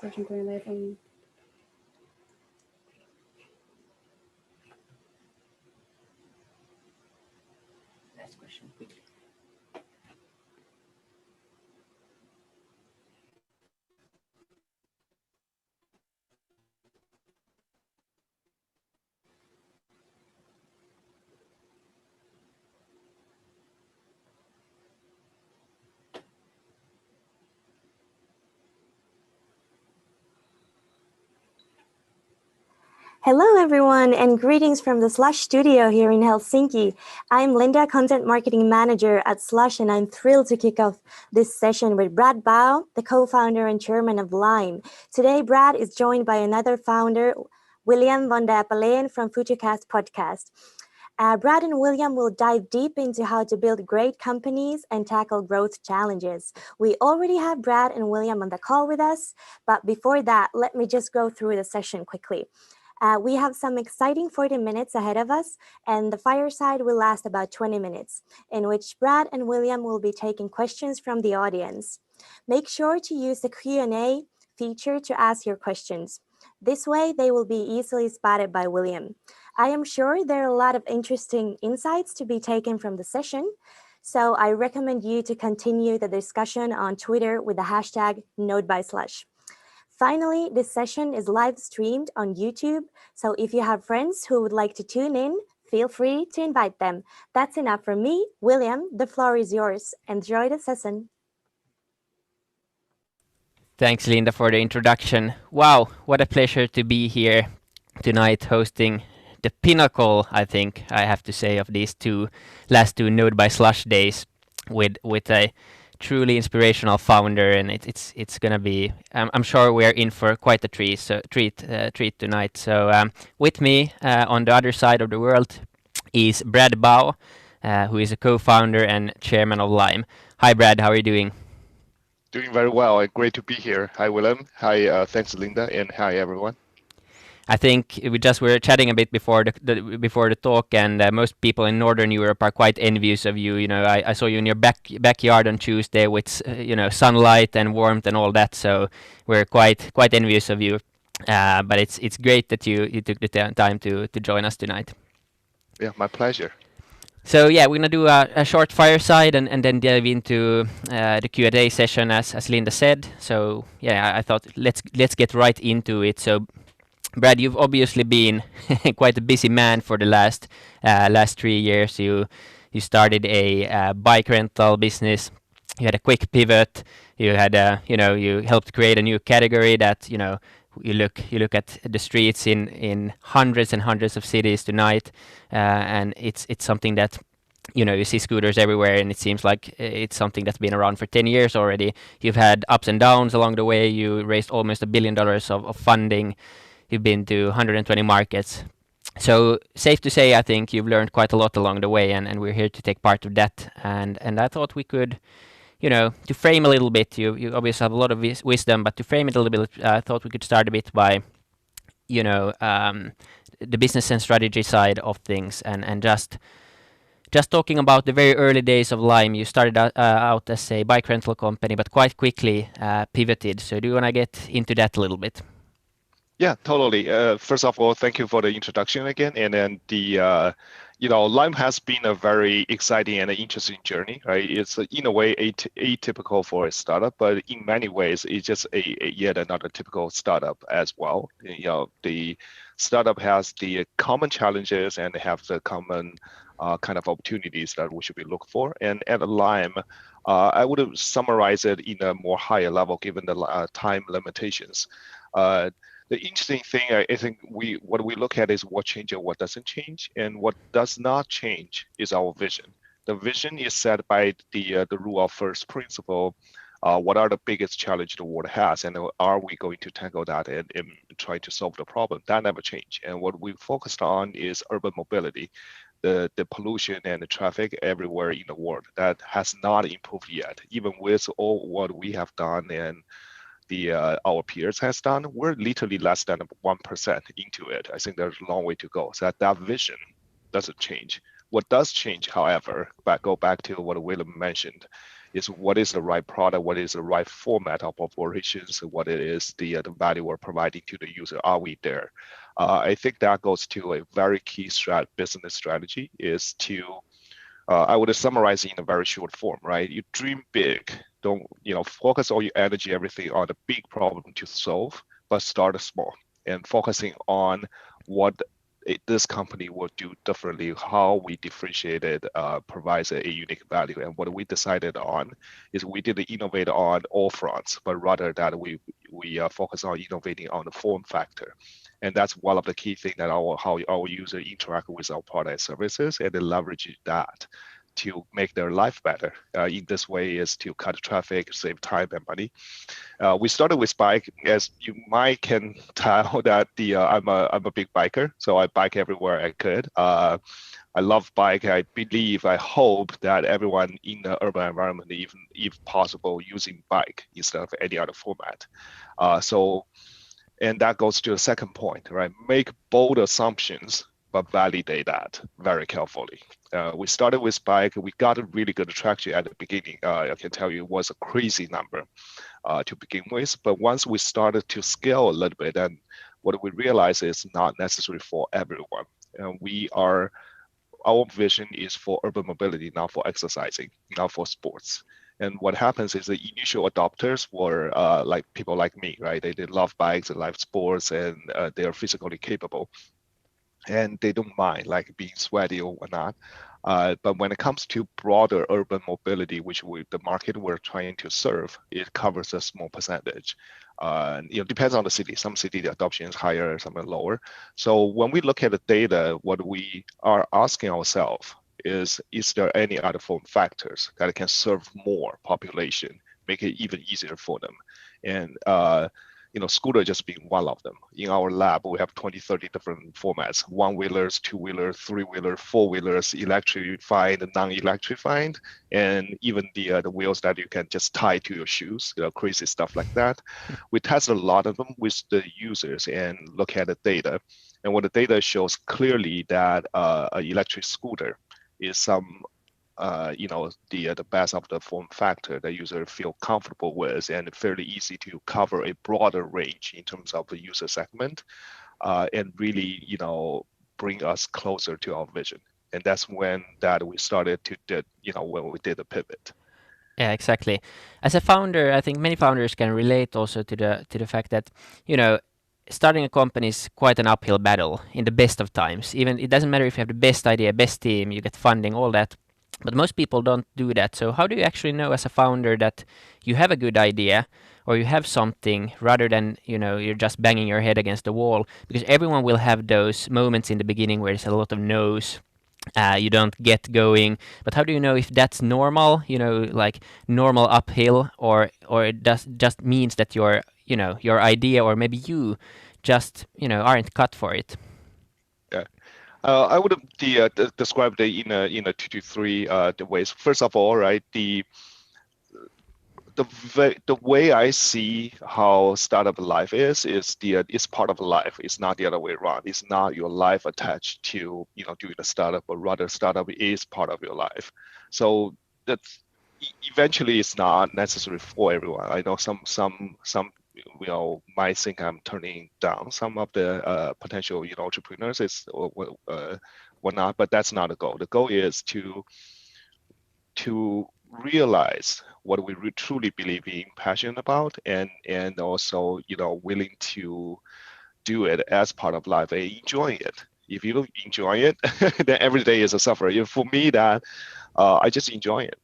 Session going live on. Last question quickly. Hello, everyone, and greetings from the Slush studio here in Helsinki. I'm Linda, Content Marketing Manager at Slush, and I'm thrilled to kick off this session with Brad Bao, the co-founder and chairman of Lime. Today, Brad is joined by another founder, William von der Appelen from FutureCast podcast. Brad and William will dive deep into how to build great companies and tackle growth challenges. We already have Brad and William on the call with us, but before that, let me just go through the session quickly. We have some exciting 40 minutes ahead of us, and the fireside will last about 20 minutes, in which Brad and William will be taking questions from the audience. Make sure to use the Q&A feature to ask your questions. This way, they will be easily spotted by William. I am sure there are a lot of interesting insights to be taken from the session, so I recommend you to continue the discussion on Twitter with the hashtag #NodeBySlush. Finally, this session is live streamed on YouTube, so if you have friends who would like to tune in, feel free to invite them. That's enough from me. William, the floor is yours. Enjoy the session. Thanks, Linda, for the introduction. Wow, what a pleasure to be here tonight hosting the pinnacle, I think I have to say, of these last two Node by Slush days with a truly inspirational founder, and it's gonna be. I'm sure we're in for quite a treat tonight. So with me on the other side of the world is Brad Bao, who is a co-founder and chairman of Lime. Hi, Brad. How are you doing? Doing very well. Great to be here. Hi, Willem. Hi, thanks, Linda, and hi, everyone. I think we were chatting a bit before the talk, and most people in Northern Europe are quite envious of you. You know, I saw you in your backyard on Tuesday with sunlight and warmth and all that. So we're quite envious of you. But it's great that you took the time to join us tonight. Yeah, my pleasure. So yeah, we're gonna do a short fireside and then dive into the Q&A session as Linda said. So yeah, I thought let's get right into it. So Brad, you've obviously been quite a busy man for the last 3 years. You started a bike rental business. You had a quick pivot. You had you helped create a new category that you look at the streets in hundreds and hundreds of cities tonight, and it's something that you see scooters everywhere, and it seems like it's something that's been around for 10 years already. You've had ups and downs along the way. You raised almost $1 billion of funding. You've been to 120 markets. So safe to say, I think you've learned quite a lot along the way, and we're here to take part of that. And I thought we could, to frame a little bit, you obviously have a lot of wisdom, but to frame it a little bit, I thought we could start a bit by, the business and strategy side of things, and just talking about the very early days of Lime. You started out as a bike rental company, but quite quickly pivoted. So do you want to get into that a little bit? Yeah, totally. First of all, thank you for the introduction again. And then Lime has been a very exciting and interesting journey, right? It's in a way atypical for a startup, but in many ways, it's just a yet another typical startup as well. The startup has the common challenges and have the common kind of opportunities that we should be looking for. And at Lime, I would summarize it in a more higher level given the time limitations. The interesting thing, I think, what we look at is what changes and what doesn't change, and what does not change is our vision. The vision is set by the rule of first principle. What are the biggest challenge the world has, and are we going to tackle that and try to solve the problem? That never changed. And what we focused on is urban mobility, the pollution and the traffic everywhere in the world. That has not improved yet, even with all what we have done and our peers has done. We're literally less than 1% into it. I think there's a long way to go. So that vision doesn't change. What does change, however, go back to what Willem mentioned, is what is the right product, what is the right format of operations, what it is the value we're providing to the user. Are we there? I think that goes to a very key business strategy is to I would summarize it in a very short form, right? You dream big, don't focus all your energy, everything on the big problem to solve, but start small and focusing on what this company will do differently, how we differentiate it, provides a unique value. And what we decided on is we didn't innovate on all fronts, but rather that we focus on innovating on the form factor. And that's one of the key things that how our user interact with our product and services, and they leverage that to make their life better. In this way is to cut traffic, save time and money. We started with bike, as you might can tell that I'm a big biker, so I bike everywhere I could. I love bike. I believe, I hope that everyone in the urban environment, even if possible, using bike instead of any other format. And that goes to the second point, right? Make bold assumptions, but validate that very carefully. We started with bike. We got a really good traction at the beginning. I can tell you it was a crazy number to begin with. But once we started to scale a little bit, and what we realized is not necessary for everyone. Our vision is for urban mobility, not for exercising, not for sports. And what happens is the initial adopters were like people like me, right? They love bikes and love sports, and they are physically capable, and they don't mind like being sweaty or whatnot. But when it comes to broader urban mobility, which the market we're trying to serve, it covers a small percentage. Depends on the city. Some city the adoption is higher, some are lower. So when we look at the data, what we are asking ourselves is there any other form factors that can serve more population, make it even easier for them? And scooter just being one of them. In our lab, we have 20, 30 different formats: one-wheelers, two-wheelers, three-wheelers, four-wheelers, electrified, non-electrified, and even the wheels that you can just tie to your shoes, crazy stuff like that. We test a lot of them with the users and look at the data. And what the data shows clearly that an electric scooter is the best of the form factor that user feel comfortable with, and fairly easy to cover a broader range in terms of the user segment, and really bring us closer to our vision. And that's when we started when we did the pivot. Yeah, exactly. As a founder, I think many founders can relate also to the fact that starting a company is quite an uphill battle in the best of times. Even it doesn't matter if you have the best idea, best team, you get funding, all that. But most people don't do that. So how do you actually know as a founder that you have a good idea or you have something rather than, you're just banging your head against the wall? Because everyone will have those moments in the beginning where there's a lot of no's. You don't get going, but how do you know if that's normal? Like normal uphill, or it just means that your idea or maybe you just aren't cut for it. Yeah. I would describe it in a 2 to 3 ways. First of all, right, the way I see how startup life is it's part of life. It's not the other way around. It's not your life attached to doing a startup, but rather startup is part of your life. So that's eventually it's not necessary for everyone. I know some might think I'm turning down some of the potential entrepreneurs or whatnot, but that's not the goal. The goal is to realize what we truly believe in, passionate about, and also willing to do it as part of life and enjoy it. If you don't enjoy it, then every day is a suffer. For me, that I just enjoy it.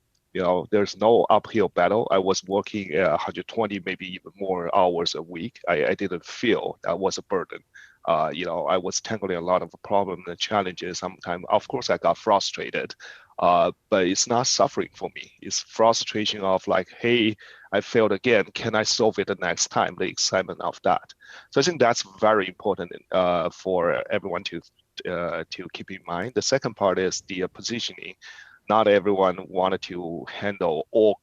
There's no uphill battle. I was working 120, maybe even more hours a week. I didn't feel that was a burden. I was tackling a lot of problems and challenges. Sometimes, of course, I got frustrated, but it's not suffering for me. It's frustration of like, hey, I failed again. Can I solve it the next time? The excitement of that. So I think that's very important for everyone to keep in mind. The second part is the positioning. Not everyone wanted to handle all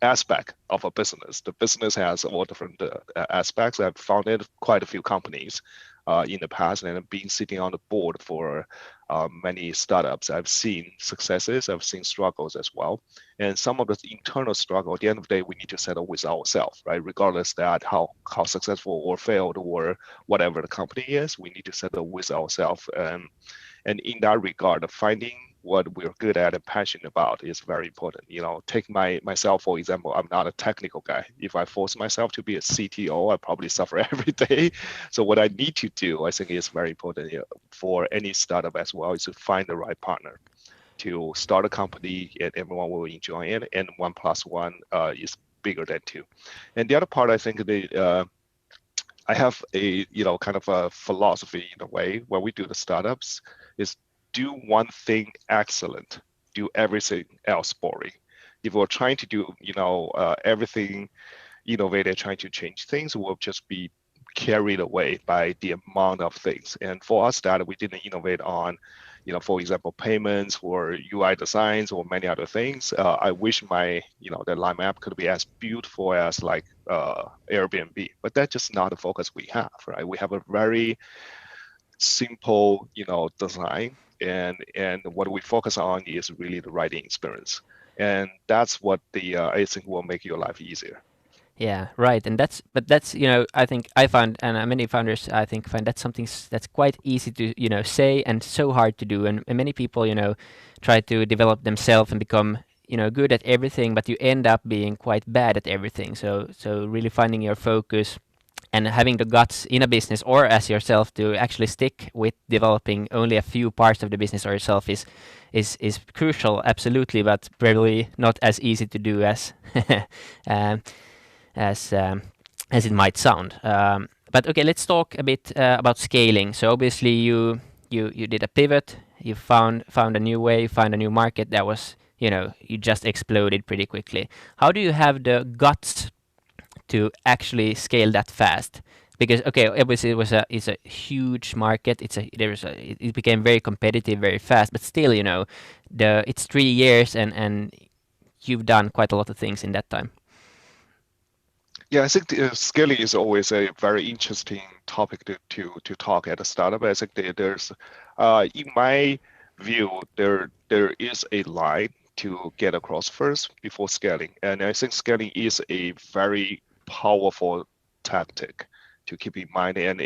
aspect of a business. The business has all different aspects. I've founded quite a few companies. in the past, and being sitting on the board for many startups, I've seen successes, I've seen struggles as well. And some of the internal struggle, at the end of the day, we need to settle with ourselves, right? Regardless that how successful or failed or whatever the company is, we need to settle with ourselves. And in that regard, finding what we're good at and passionate about is very important. Take myself for example. I'm not a technical guy. If I force myself to be a CTO, I probably suffer every day. So what I need to do, I think, is very important for any startup as well, is to find the right partner to start a company, and everyone will enjoy it. And 1+1 is bigger than 2. And the other part, I think, I have a kind of a philosophy in a way when we do the startups is do one thing excellent, do everything else boring. If we're trying to do everything innovative, trying to change things, we'll just be carried away by the amount of things. And for us, that we didn't innovate on, for example, payments or UI designs or many other things. I wish the Lime app could be as beautiful as like Airbnb, but that's just not the focus we have, right? We have a very simple, design, and what we focus on is really the writing experience, and that's what I think will make your life easier. Yeah, right. And that's I think I found, and many founders I think find that something that's quite easy to say and so hard to do. And many people try to develop themselves and become good at everything, but you end up being quite bad at everything. So really finding your focus and having the guts in a business or as yourself to actually stick with developing only a few parts of the business or yourself is crucial, absolutely, but probably not as easy to do as um, as it might sound. But okay, let's talk a bit about scaling. So obviously you did a pivot, you found a new way, found a new market that was you just exploded pretty quickly. How do you have the guts to actually scale that fast? Because okay, obviously it's a huge market. It became very competitive very fast, but still it's 3 years and you've done quite a lot of things in that time. Yeah, I think scaling is always a very interesting topic to talk at a startup. I think there's, in my view, there is a line to get across first before scaling, and I think scaling is a very powerful tactic to keep in mind, and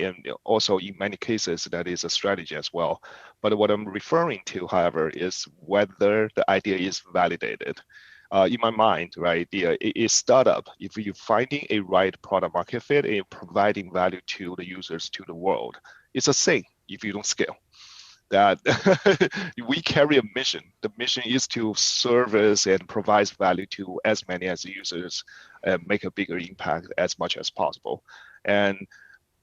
also in many cases that is a strategy as well. But what I'm referring to, however, is whether the idea is validated. In my mind, right, a startup, if you're finding a right product market fit and providing value to the users, to the world, it's a thing if you don't scale. That we carry a mission. The mission is to service and provide value to as many as users and make a bigger impact as much as possible.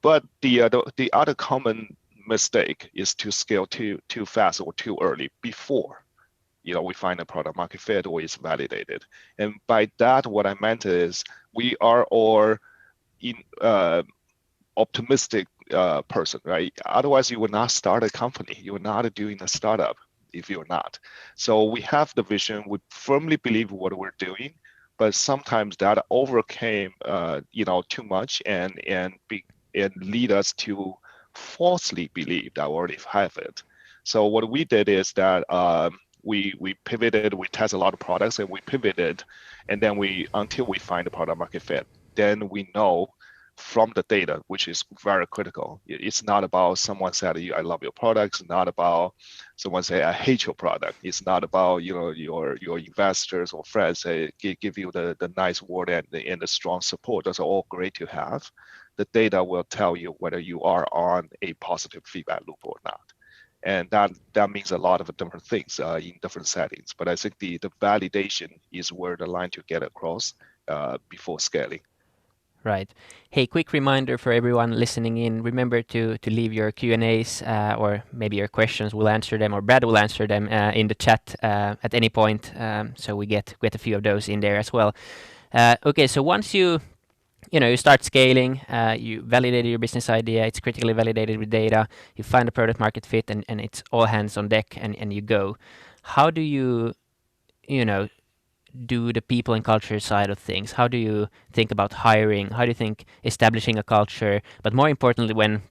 But the other common mistake is to scale too fast or too early before we find a product market fit or is validated. And by that, what I meant is we are all in optimistic person, right? Otherwise, you would not start a company. You would not doing a startup if you're not. So we have the vision. We firmly believe what we're doing, but sometimes that overcame, too much and lead us to falsely believe that we already have it. So what we did is that we pivoted, we tested a lot of products, and we pivoted, and then until we find the product market fit, then we know from the data, which is very critical. It's not about someone said, I love your products. It's not about someone say, I hate your product. It's not about your investors or friends say, give you the nice word and the strong support. Those are all great to have. The data will tell you whether you are on a positive feedback loop or not. And that means a lot of different things in different settings. But I think the validation is where the line to get across before scaling. Right. Hey, quick reminder for everyone listening in. Remember to leave your Q&As or maybe your questions. We'll answer them, or Brad will answer them in the chat at any point. So we get a few of those in there as well. Okay, so once you start scaling, you validated your business idea, it's critically validated with data, you find a product market fit, and it's all hands on deck, and you go. How do you do the people and culture side of things? How do you think about hiring? How do you think establishing a culture? But more importantly, when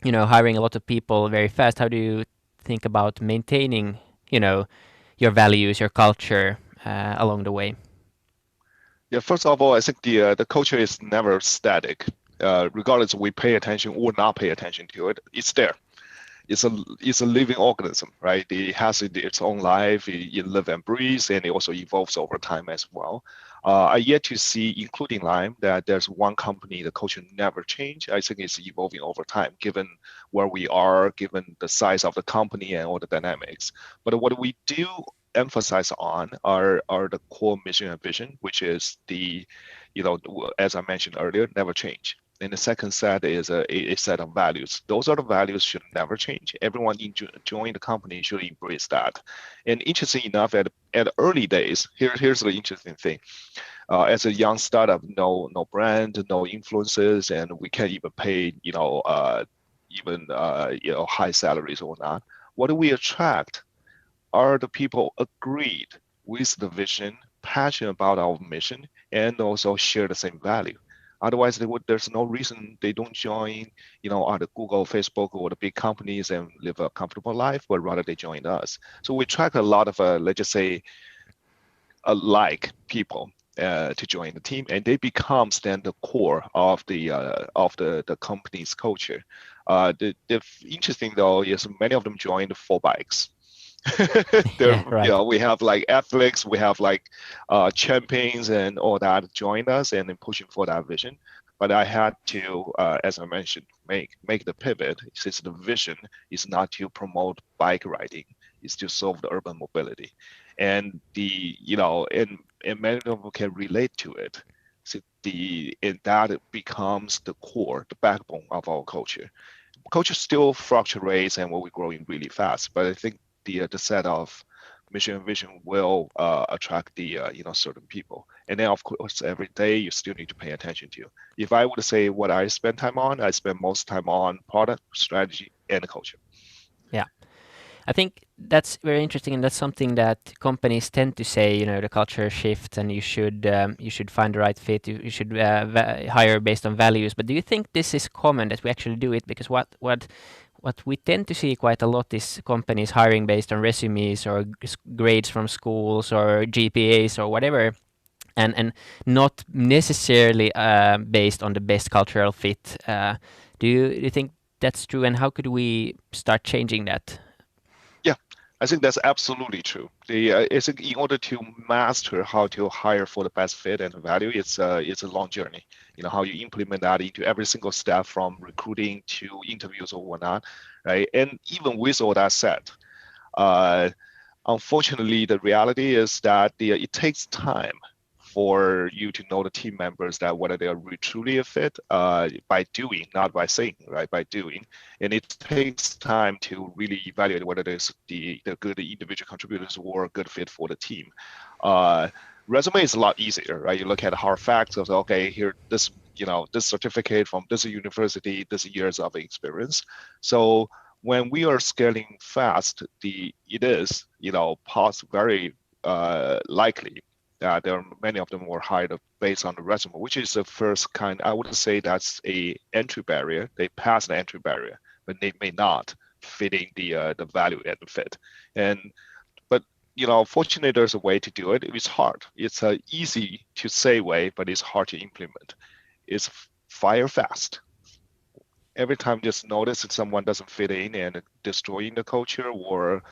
hiring a lot of people very fast, how do you think about maintaining, your values, your culture along the way? Yeah, first of all, I think the culture is never static. Regardless we pay attention or not pay attention to it, it's there. It's a living organism, right? It has its own life. It lives and breathes, and it also evolves over time as well. I yet to see, including Lime, that there's one company the culture never change. I think it's evolving over time, given where we are, given the size of the company and all the dynamics. But what we do emphasize on are the core mission and vision, which is as I mentioned earlier, never change. And the second set is a set of values. Those are the values should never change. Everyone join the company should embrace that. And interesting enough, at early days, here's the interesting thing. As a young startup, no brand, no influences, and we can't even pay high salaries or not. What do we attract are the people agreed with the vision, passionate about our mission, and also share the same value. Otherwise, there's no reason they don't join, either Google, Facebook, or the big companies and live a comfortable life, but rather they join us. So we track a lot of, let's just say, alike people to join the team, and they becomes then the core of the company's culture. The interesting though is many of them joined for bikes. There, Yeah, right. we have like athletes, we have like champions and all that join us and then pushing for that vision. But I had to, as I mentioned, make the pivot since the vision is not to promote bike riding, it's to solve the urban mobility, and and many of them can relate to it. So and that becomes the core, the backbone of our culture. Culture still fluctuates and we're growing really fast, but I think the set of mission and vision will attract the certain people. And then of course every day you still need to pay attention to. If I were to say what I spend time on, I spend most time on product strategy and culture. Yeah. I think that's very interesting, and that's something that companies tend to say. The culture shift, and you should find the right fit. You should hire based on values. But do you think this is common that we actually do it? Because what we tend to see quite a lot is companies hiring based on resumes or grades from schools or GPAs or whatever, and not necessarily based on the best cultural fit. Do you think that's true? And how could we start changing that? Yeah, I think that's absolutely true. It's in order to master how to hire for the best fit and value, it's a long journey. How you implement that into every single step from recruiting to interviews or whatnot, right? And even with all that said, uh, unfortunately, the reality is that it takes time for you to know the team members that whether they are truly a fit by doing, not by saying, right? By doing, and it takes time to really evaluate whether there's the good individual contributors or a good fit for the team. Uh, Resume is a lot easier, right? You look at hard facts of okay, here this certificate from this university, this years of experience. So when we are scaling fast, it is very likely that there are many of them were hired based on the resume, which is the first kind. I would say that's a entry barrier. They pass the entry barrier, but they may not fitting the value and the fit. And but fortunately, there's a way to do it. It's hard. It's a easy to say way, but it's hard to implement. It's fire fast. Every time just notice that someone doesn't fit in and destroying the culture or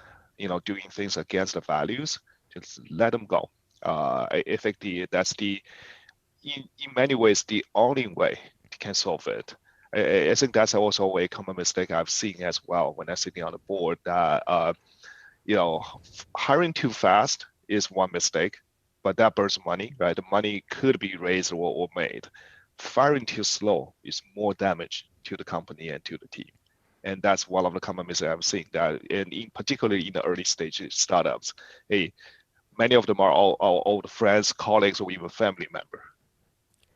doing things against the values, just let them go. I think that's in many ways the only way to can solve it. I think that's also a common mistake I've seen as well when I'm sitting on the board that hiring too fast is one mistake, but that burns money, right? The money could be raised or made. Firing too slow is more damage to the company and to the team. And that's one of the common mistakes I've seen that, and particularly in the early stage startups, hey, many of them are all old friends, colleagues, or even family member.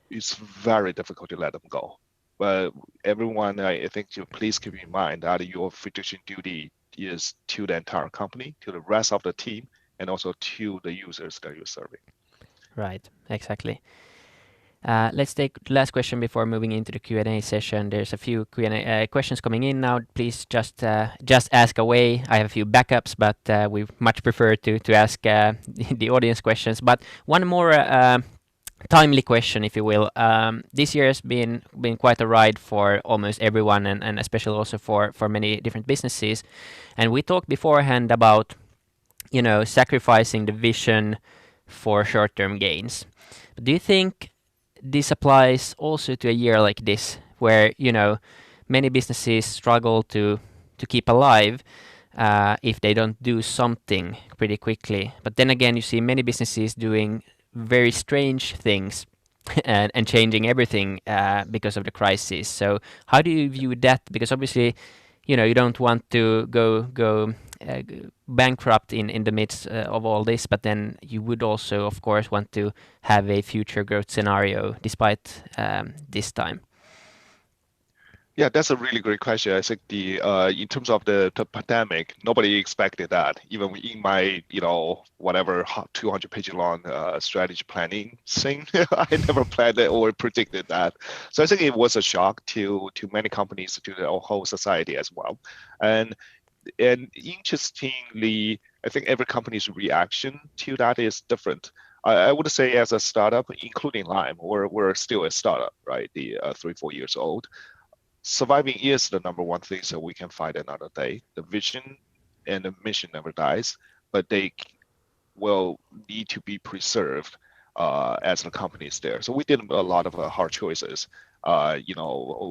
It's very difficult to let them go. But everyone, I think you please keep in mind that your fiduciary duty is to the entire company, to the rest of the team, and also to the users that you're serving. Right, exactly. Let's take the last question before moving into the Q&A session. There's a few Q&A questions coming in now. Please just ask away. I have a few backups, but we much prefer to ask the audience questions. But one more timely question, if you will. This year has been quite a ride for almost everyone, and especially also for many different businesses. And we talked beforehand about sacrificing the vision for short-term gains. But do you think this applies also to a year like this, where many businesses struggle to keep alive if they don't do something pretty quickly? But then again, you see many businesses doing very strange things and changing everything because of the crisis. So how do you view that? Because obviously, you don't want to go bankrupt in the midst of all this, but then you would also, of course, want to have a future growth scenario despite this time. Yeah, that's a really great question. I think in terms of the pandemic, nobody expected that. Even in my whatever 200-page long strategy planning thing, I never planned it or predicted that. So I think it was a shock to many companies, to the whole society as well. And interestingly, I think every company's reaction to that is different. I would say as a startup, including Lime, we're still a startup, right? The 3-4 years old. Surviving is the number one thing, so we can fight another day. The vision and the mission never dies, but they will need to be preserved as the company is there. So we did a lot of hard choices. We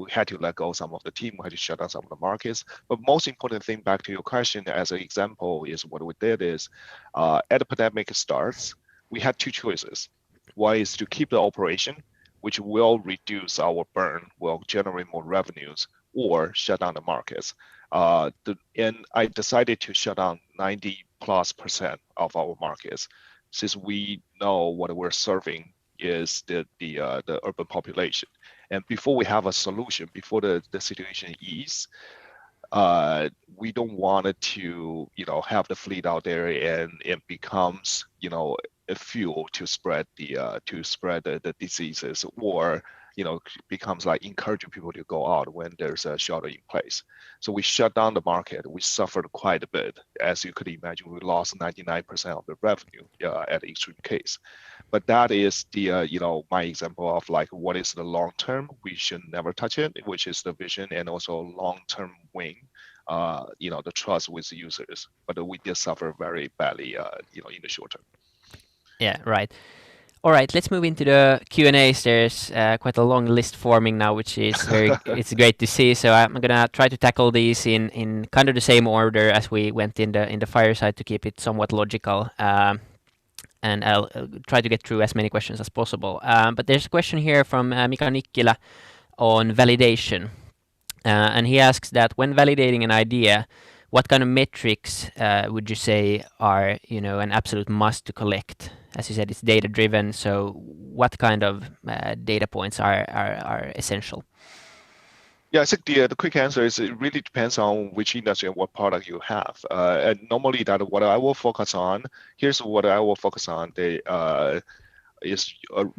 had to let go some of the team, we had to shut down some of the markets. But most important thing, back to your question as an example, is what we did is at the pandemic starts, we had two choices. One is to keep the operation, which will reduce our burn, will generate more revenues, or shut down the markets. And I decided to shut down 90+% of our markets, since we know what we're serving is the urban population. And before we have a solution, before the situation ease, we don't want it to have the fleet out there and it becomes a fuel to spread the diseases, or becomes like encouraging people to go out when there's a shelter in place. So we shut down the market. We suffered quite a bit. As you could imagine, we lost 99% of the revenue at the extreme case. But that is the my example of like what is the long term. We should never touch it, which is the vision, and also long term win. The trust with the users. But we did suffer very badly in the short term. Yeah, right. All right, let's move into the Q&As. There's quite a long list forming now, which is it's great to see. So I'm gonna try to tackle these in kind of the same order as we went in the fireside to keep it somewhat logical. And I'll try to get through as many questions as possible. But there's a question here from Mika Nikkilä on validation. And he asks that when validating an idea, what kind of metrics would you say are an absolute must to collect? As you said, it's data driven. So what kind of data points are essential? Yeah, I think the quick answer is it really depends on which industry and what product you have. And normally that what I will focus on, here's what I will focus on. Is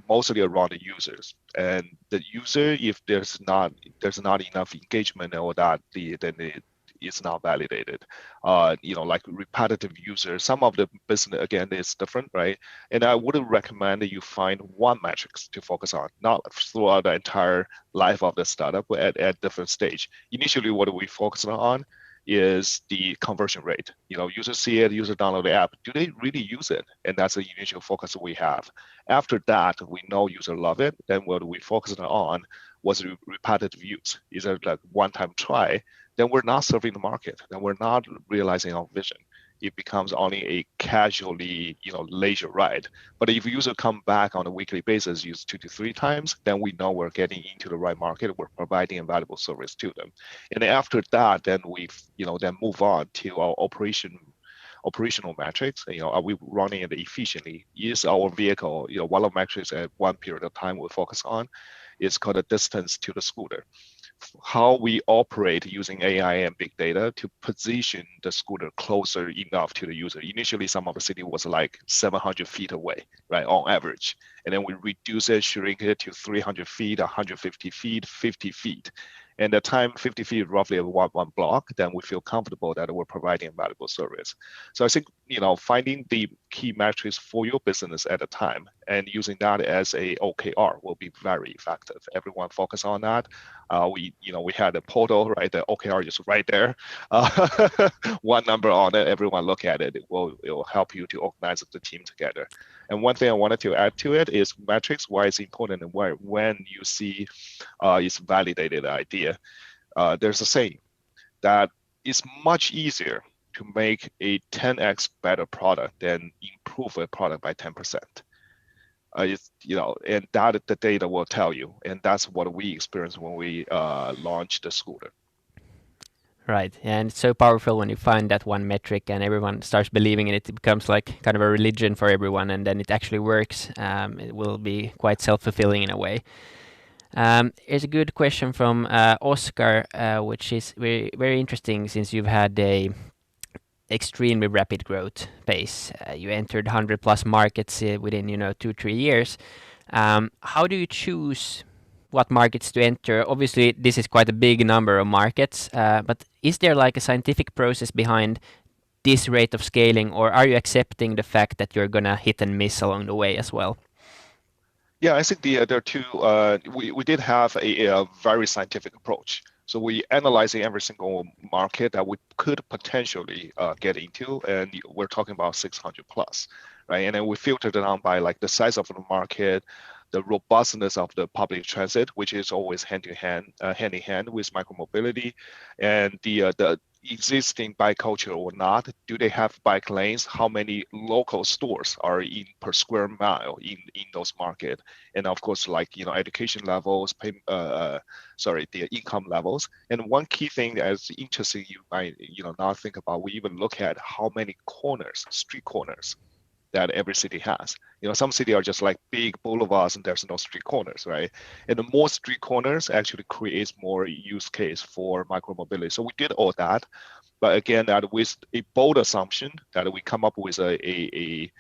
mostly around the users, and the user, if there's not enough engagement or that, then it's not validated. Like repetitive users, some of the business again is different, right? And I wouldn't recommend that you find one metrics to focus on, not throughout the entire life of the startup, but at different stage. Initially, what we focus on is the conversion rate. Users see it, users download the app. Do they really use it? And that's the initial focus we have. After that, we know users love it. Then what we focus on was repetitive use. Is it like one-time try? Then we're not serving the market. Then we're not realizing our vision. It becomes only a casually, leisure ride. But if users come back on a weekly basis, use 2 to 3 times, then we know we're getting into the right market. We're providing a valuable service to them. And then after that, then we, then move on to our operational metrics. Are we running it efficiently? Is our vehicle, one of the metrics at one period of time we focus on is called the distance to the scooter. how we operate using AI and big data to position the scooter closer enough to the user. Initially, some of the city was like 700 feet away, right, on average. And then we reduce it, shrink it to 300 feet, 150 feet, 50 feet. And the time 50 feet roughly one block, then we feel comfortable that we're providing a valuable service. So I think, finding the key metrics for your business at a time and using that as a OKR will be very effective. Everyone focus on that. We had a portal, right? The OKR is right there. One number on it. Everyone look at it. It will help you to organize the team together. And one thing I wanted to add to it is metrics. Why it's important and why when you see it's validated idea. There's a saying that it's much easier to make a 10x better product than improve a product by 10%. And that the data will tell you, and that's what we experienced when we launched the scooter. Right, and it's so powerful when you find that one metric and everyone starts believing in it. It becomes like kind of a religion for everyone, and then it actually works. It will be quite self-fulfilling in a way. Here's a good question from Oscar, which is very, very interesting since you've had a extremely rapid growth pace. You entered 100 plus markets within 2-3 years. How do you choose what markets to enter? Obviously, this is quite a big number of markets, but is there like a scientific process behind this rate of scaling, or are you accepting the fact that you're gonna hit and miss along the way as well? Yeah, I think there are two. We did have a very scientific approach. So we analyzing every single market that we could potentially get into, and we're talking about 600 plus, right? And then we filtered it down by like the size of the market, the robustness of the public transit, which is always hand in hand with micromobility, and the existing bike culture or not. Do they have bike lanes? How many local stores are in per square mile in those markets? And of course, like education levels, the income levels. And one key thing that's interesting, you might not think about. We even look at how many street corners that every city has. Some cities are just like big boulevards and there's no street corners, right? And the more street corners actually creates more use case for micromobility. So we did all that, but again, that with a bold assumption that we come up with a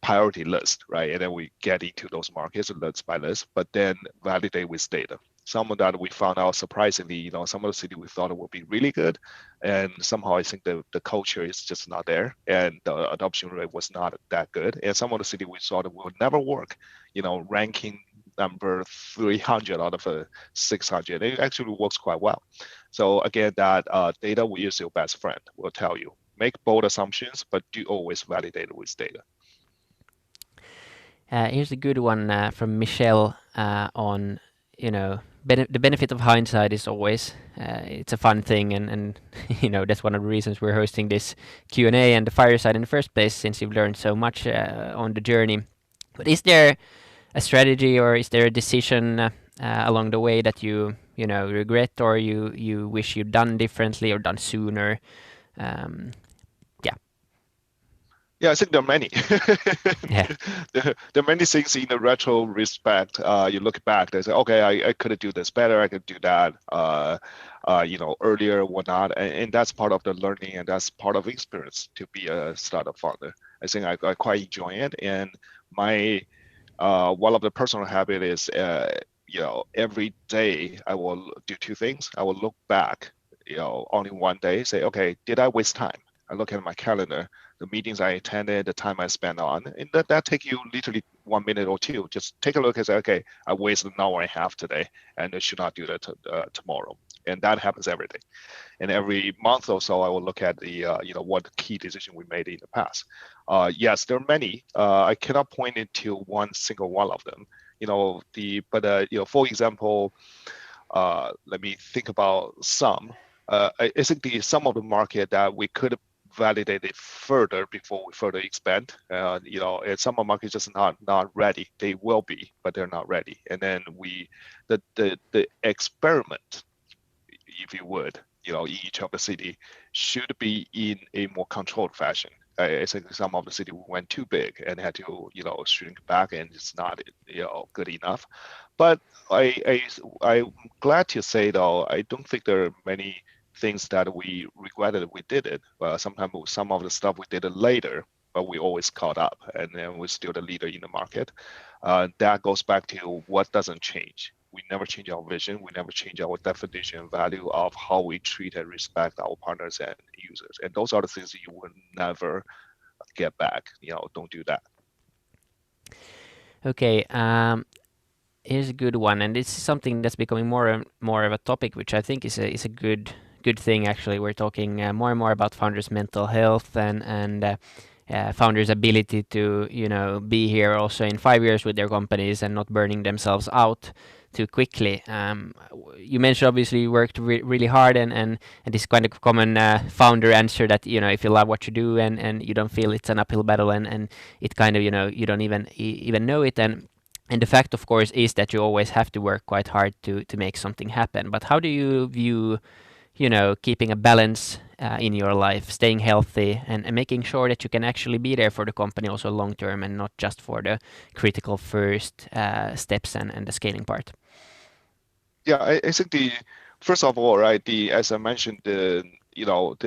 priority list, right? And then we get into those markets list by list, but then validate with data. Some of that we found out surprisingly, some of the city we thought it would be really good, and somehow I think the culture is just not there, and the adoption rate was not that good. And some of the city we thought it would never work, ranking number 300 out of 600, it actually works quite well. So again, that data is your best friend. Will tell you make bold assumptions, but do always validate it with data. Here's a good one from Michelle on, the benefit of hindsight is always, it's a fun thing, and that's one of the reasons we're hosting this Q&A and the Fireside in the first place, since you've learned so much on the journey. But is there a strategy or is there a decision along the way that you regret or you wish you'd done differently or done sooner? Yeah, I think there are many. Yeah. There are many things in the retro respect. You look back, they say, okay, I could do this better. I could do that, earlier, whatnot. And that's part of the learning, and that's part of experience to be a startup founder. I think I quite enjoy it. And my one of the personal habit is, every day I will do two things. I will look back, only one day, say, okay, did I waste time? I look at my calendar, the meetings I attended, the time I spent on, and that take you literally 1 minute or two. Just take a look and say, okay, I wasted an hour and a half today, and I should not do that tomorrow. And that happens every day. And every month or so, I will look at the, what key decision we made in the past. Yes, there are many. I cannot point it to one single one of them. For example, let me think about some. I think some of the market that we could validate it further before we further expand. And some of the markets just not ready. They will be, but they're not ready. And then the experiment, if you would, in each of the city should be in a more controlled fashion. I think some of the city went too big and had to, shrink back, and it's not, good enough. But I'm glad to say though, I don't think there are many things that we regretted we did it. Sometimes some of the stuff we did it later, but we always caught up, and then we're still the leader in the market. That goes back to what doesn't change. We never change our vision. We never change our definition and value of how we treat and respect our partners and users. And those are the things you will never get back. Don't do that. Okay, here's a good one, and this is something that's becoming more and more of a topic, which I think is a good thing. Actually, we're talking more and more about founders' mental health and founders' ability to be here also in 5 years with their companies and not burning themselves out too quickly. You mentioned obviously you worked really hard, and this kind of common founder answer that if you love what you do and you don't feel it's an uphill battle, and it kind of you don't even know it. And the fact, of course, is that you always have to work quite hard to make something happen. But how do you view, keeping a balance in your life, staying healthy, and making sure that you can actually be there for the company also long term, and not just for the critical first steps and the scaling part? Yeah, I think the first of all, right, as I mentioned, the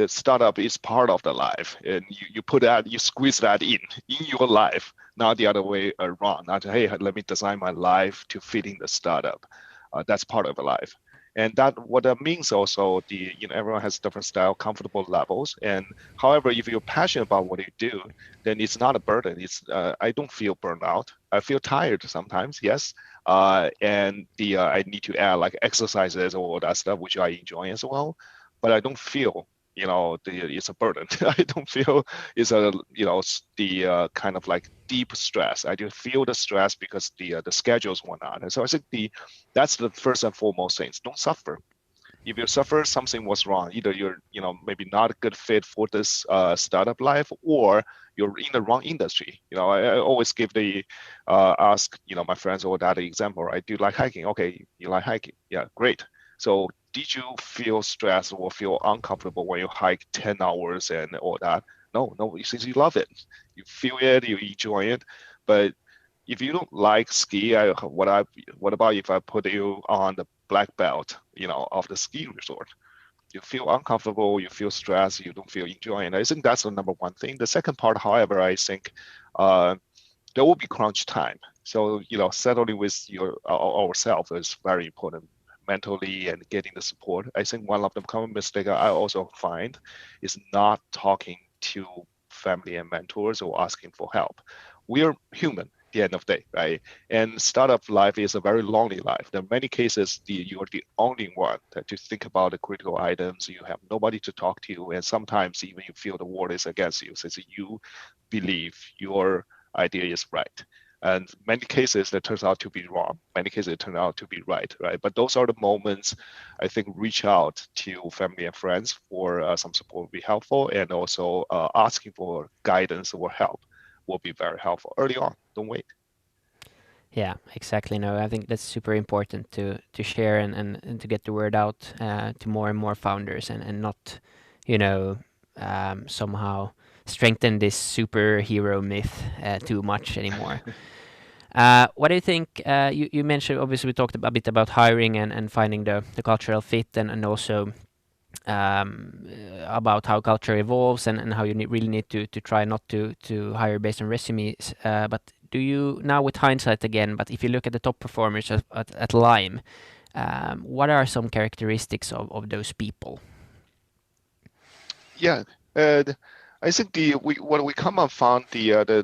startup is part of the life, and you squeeze that in your life, not the other way around. Not, hey, let me design my life to fit in the startup. That's part of the life. And what that means also, everyone has different style, comfortable levels. And however, if you're passionate about what you do, then it's not a burden. I don't feel burned out. I feel tired sometimes, yes. And I need to add like exercises or all that stuff, which I enjoy as well. But I don't feel, it's a burden. I don't feel it's the kind of like deep stress. I do feel the stress because the schedules went on. And so I think that's the first and foremost things. Don't suffer. If you suffer, something was wrong. Either you're, maybe not a good fit for this startup life, or you're in the wrong industry. I always give ask, my friends all that example, right? Do you like hiking? Okay, you like hiking. Yeah, great. So did you feel stressed or feel uncomfortable when you hike 10 hours and all that? No, since you love it, you feel it, you enjoy it. But if you don't like ski, what about if I put you on the black belt, of the ski resort? You feel uncomfortable, you feel stressed, you don't feel enjoying. I think that's the number one thing. The second part, however, I think there will be crunch time. So settling with ourselves is very important mentally, and getting the support. I think one of the common mistakes I also find is not talking to family and mentors or asking for help. We are human at the end of the day, right? And startup life is a very lonely life. There are many cases you're the only one to think about the critical items. You have nobody to talk to, and sometimes even you feel the world is against you, since you believe your idea is right. And many cases that turns out to be wrong. Many cases it turn out to be right, right? But those are the moments I think reach out to family and friends for some support will be helpful, and also asking for guidance or help will be very helpful early on. Don't wait. Yeah, exactly. No, I think that's super important to share and to get the word out to more and more founders, and not, somehow strengthen this superhero myth too much anymore. What do you think? You mentioned, obviously, we talked a bit about hiring and finding the cultural fit, and also about how culture evolves, and how you really need to try not to hire based on resumes. But do you, now with hindsight again, but if you look at the top performers at Lime, what are some characteristics of those people? Yeah, I think what we come and found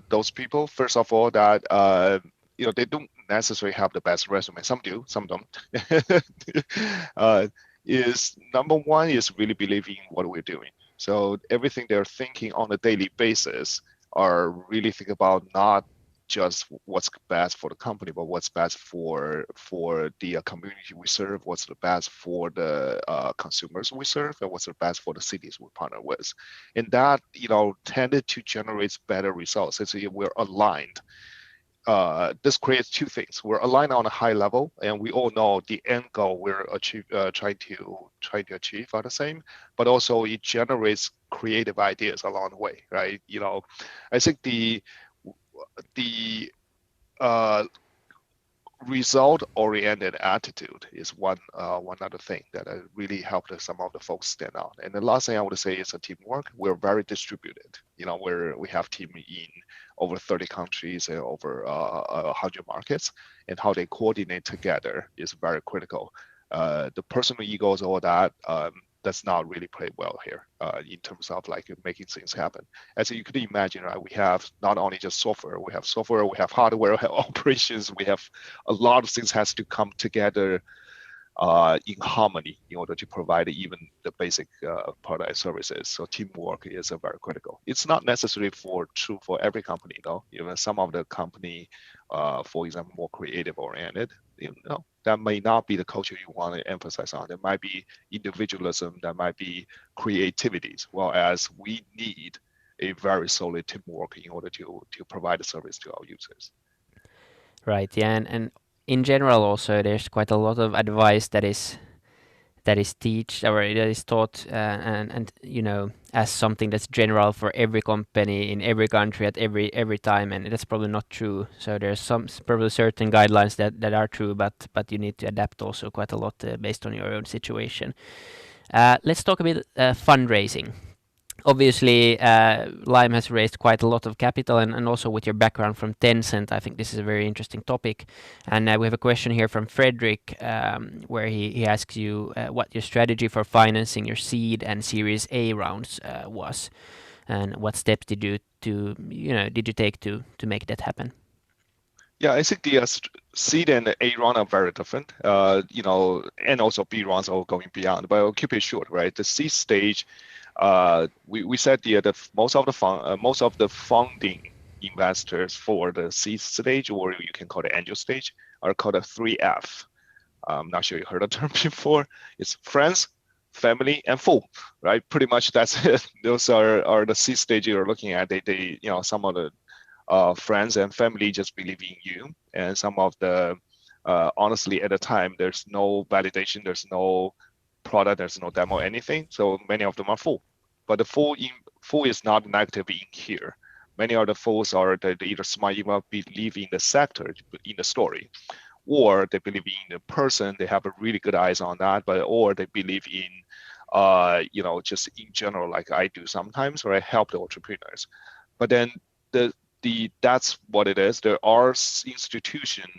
those people, first of all, that they don't necessarily have the best resume. Some do, some don't. Is number one is really believing what we're doing. So everything they're thinking on a daily basis are really think about not just what's best for the company, but what's best for the community we serve, what's the best for the consumers we serve, and what's the best for the cities we partner with. And that tended to generate better results. It's we're aligned. This creates two things. We're aligned on a high level, and we all know the end goal we're trying to achieve are the same. But also, it generates creative ideas along the way, right? I think the uh, result-oriented attitude is one other thing that really helped some of the folks stand out. And the last thing I would say is a teamwork. We're very distributed. We have team in over 30 countries and over 100 markets, and how they coordinate together is very critical. The personal egos, all that, does not really play well here in terms of like making things happen. As you could imagine, right, we have not only just software, we have hardware, we have operations, we have a lot of things has to come together in harmony in order to provide even the basic product services. So teamwork is very critical. It's not necessarily true for every company, though. Some of the company, for example, more creative oriented, that may not be the culture you want to emphasize on. There might be individualism, there might be creativities, whereas we need a very solid teamwork in order to provide a service to our users. Right. Yeah, and in general also there's quite a lot of advice that is teach or that is taught and as something that's general for every company in every country at every time, and that's probably not true. So there's probably certain guidelines that are true, but you need to adapt also quite a lot based on your own situation. Let's talk a bit fundraising. Obviously, Lime has raised quite a lot of capital, and also with your background from Tencent, I think this is a very interesting topic. And we have a question here from Frederick, where he asks you what your strategy for financing your seed and Series A rounds was, and what steps did you take to make that happen? Yeah, I think the seed and the A round are very different, and also B rounds are going beyond, but I'll keep it short, right? The seed stage, we said most of the funding investors for the seed stage, or you can call it angel stage, are called a 3F. I'm not sure you heard the term before. It's friends, family, and fool, right? Pretty much that's it. Those are the seed stage you're looking at. They some of the friends and family just believe in you, and some of the honestly at the time there's no validation, there's no product, there's no demo, anything. So many of them are full, but the full is not negative in here. Many of the fools are they either smart enough believe in the sector, in the story, or they believe in the person. They have a really good eyes on that, or they believe in just in general, like I do sometimes, or I help the entrepreneurs. But then that's what it is. There are institution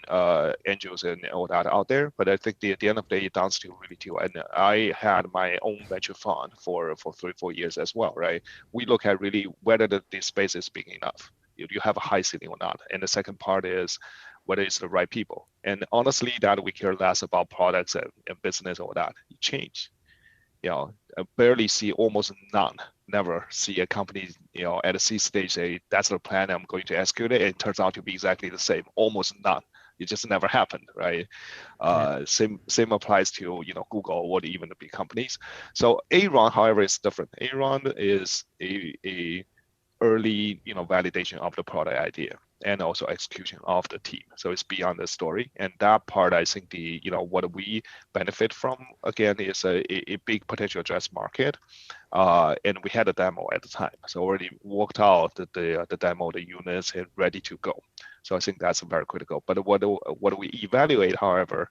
angels and all that out there, but I think at the end of the day, it down to really to. And I had my own venture fund for 3-4 years as well, right? We look at really whether the space is big enough. You have a high ceiling or not. And the second part is whether it's the right people. And honestly, that we care less about products and business or that. It change. I barely see, almost none, never see a company, at a C stage say, that's the plan, I'm going to execute it. And it turns out to be exactly the same. Almost none. It just never happened, right? Same applies to, Google or even the big companies. So A round, however, is different. A round is a early, validation of the product idea and also execution of the team. So it's beyond the story. And that part, I think what we benefit from, again, is a big potential address market. And we had a demo at the time. So already worked out the demo, the units, and ready to go. So I think that's very critical. But what we evaluate, however,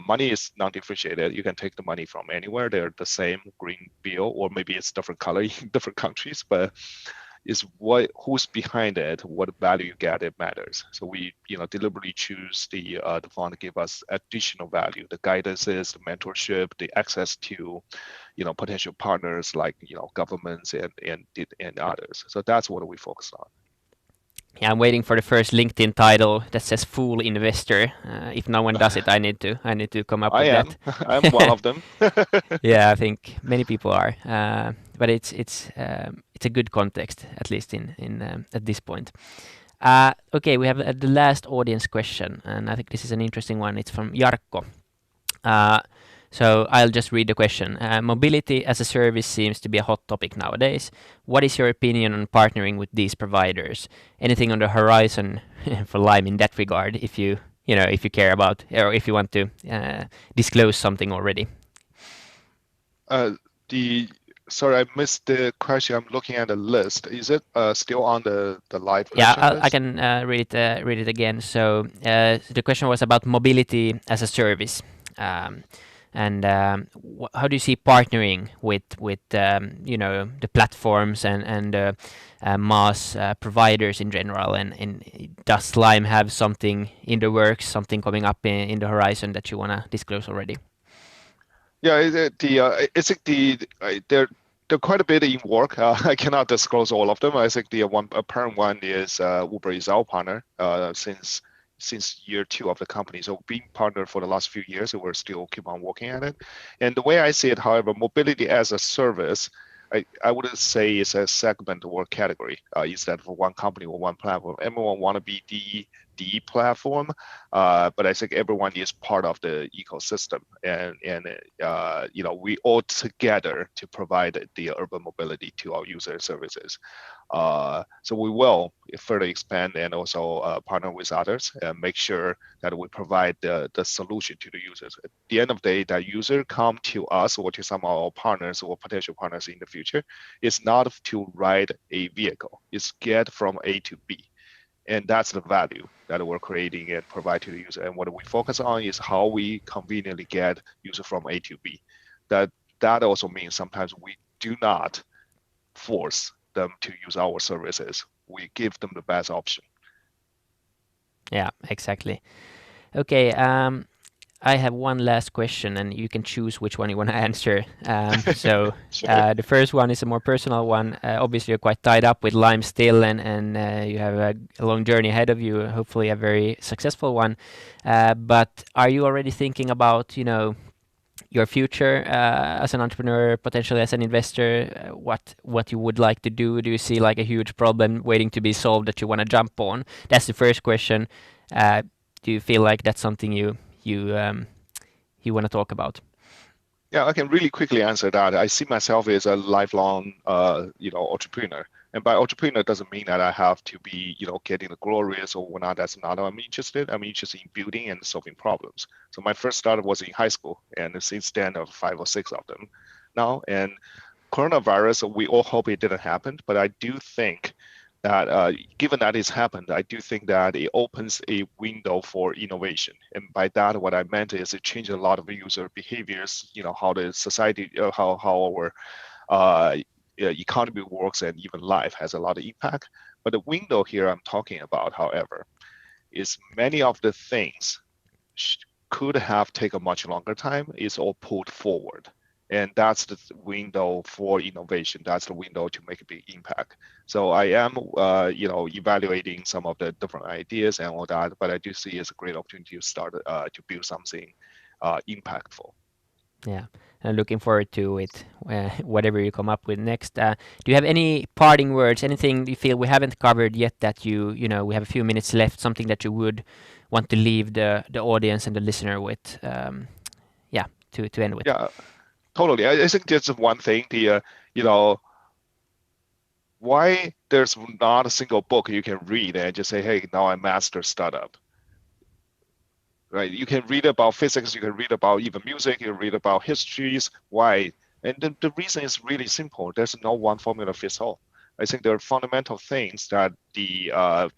money is non-differentiated. You can take the money from anywhere. They're the same green bill, or maybe it's different color in different countries, but is who's behind it, what value you get, it matters. So we deliberately choose the fund to give us additional value, the guidances, the mentorship, the access to potential partners like governments and others. So that's what we focus on. Yeah, I'm waiting for the first LinkedIn title that says "Fool Investor." If no one does it, I need to come up with that. I'm one of them. Yeah, I think many people are, but it's a good context, at least in at this point. Okay, we have the last audience question, and I think this is an interesting one. It's from Jarkko. So I'll just read the question. Mobility as a service seems to be a hot topic nowadays. What is your opinion on partnering with these providers? Anything on the horizon for Lime in that regard, if you care about, or if you want to disclose something already? Sorry, I missed the question. I'm looking at the list. Is it still on the live Yeah, question I list? can read it again. So the question was about mobility as a service, um, and how do you see partnering with the platforms and mass providers in general, and does Slime have something in the works, something coming up in the horizon that you wanna disclose already? Yeah, I think they're quite a bit in work. I cannot disclose all of them. I think the one apparent one is Uber is our partner since year two of the company. So being partner for the last few years, we're still keep on working at it. And the way I see it, however, mobility as a service, I wouldn't say it's a segment or category. Instead of one company or one platform, everyone want to be the platform, but I think everyone is part of the ecosystem, and we all together to provide the urban mobility to our user services. So we will further expand and also partner with others and make sure that we provide the solution to the users. At the end of the day, that user come to us or to some of our partners or potential partners in the future, it's not to ride a vehicle, it's get from A to B. And that's the value that we're creating and provide to the user. And what we focus on is how we conveniently get user from A to B. That also means sometimes we do not force them to use our services. We give them the best option. Yeah, exactly. Okay, I have one last question, and you can choose which one you want to answer. Sure. The first one is a more personal one. Obviously, you're quite tied up with Lime still, and you have a long journey ahead of you. Hopefully, a very successful one. But are you already thinking about, your future as an entrepreneur, potentially as an investor? What you would like to do? Do you see like a huge problem waiting to be solved that you want to jump on? That's the first question. Do you feel like that's something you want to talk about? Yeah, I can really quickly answer that. I see myself as a lifelong, entrepreneur. And by entrepreneur doesn't mean that I have to be, getting the glorious or whatnot. That's not what I'm interested. I'm interested in building and solving problems. So my first startup was in high school, and since then, 5 or 6 of them now. And coronavirus, we all hope it didn't happen, but I do think that given that it's happened, I do think that it opens a window for innovation. And by that, what I meant is it changed a lot of user behaviors, how the society, how our economy works, and even life has a lot of impact. But the window here I'm talking about, however, is many of the things could have taken much longer time is all pulled forward. And that's the window for innovation. That's the window to make a big impact. So I am, evaluating some of the different ideas and all that, but I do see it's a great opportunity to start to build something impactful. Yeah, I'm looking forward to it. Whatever you come up with next. Do you have any parting words? Anything you feel we haven't covered yet that we have a few minutes left? Something that you would want to leave the audience and the listener with? Yeah, to end with. Yeah, totally. I think just one thing, why there's not a single book you can read and just say, hey, now I master startup. Right? You can read about physics, you can read about even music, you can read about histories. Why? And the reason is really simple. There's no one formula fits all. I think there are fundamental things that the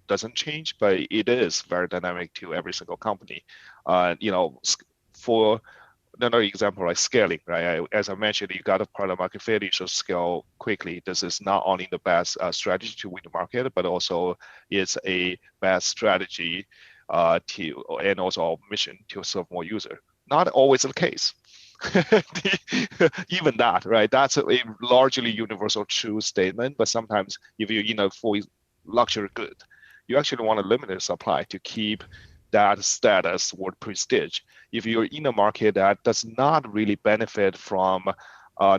doesn't change, but it is very dynamic to every single company. For another example, like scaling, right? As I mentioned, you got a product market fit, you should scale quickly. This is not only the best strategy to win the market, but also it's a best strategy and also our mission to serve more users. Not always the case. Even that, right? That's a largely universal true statement. But sometimes if you're in a full luxury good, you actually want to limit the supply to keep that status or prestige. If you're in a market that does not really benefit from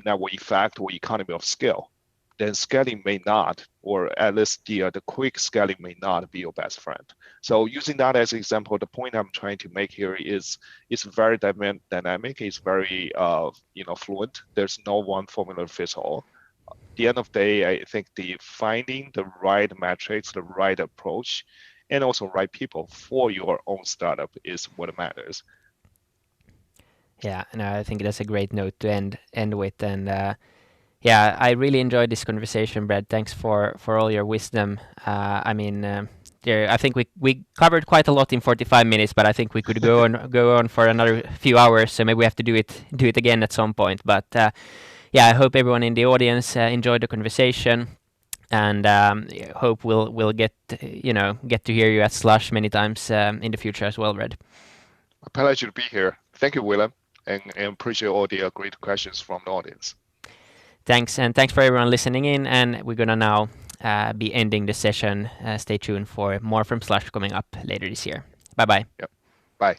network effect or economy of scale, then scaling may not, or at least the quick scaling may not be your best friend. So using that as an example, the point I'm trying to make here is it's very dynamic. It's very fluent. There's no one formula fits all. At the end of the day, I think the finding the right metrics, the right approach, and also right people for your own startup is what matters. Yeah, and I think that's a great note to end with. And Yeah, I really enjoyed this conversation, Brad. Thanks for all your wisdom. I think we covered quite a lot in 45 minutes, but I think we could go on for another few hours. So maybe we have to do it again at some point. But yeah, I hope everyone in the audience enjoyed the conversation, and hope we'll get to hear you at Slush many times in the future as well, Brad. A pleasure to be here. Thank you, Willem, and appreciate all the great questions from the audience. Thanks, and thanks for everyone listening in. And we're gonna now be ending the session. Stay tuned for more from Slush coming up later this year. Bye bye. Yep. Bye.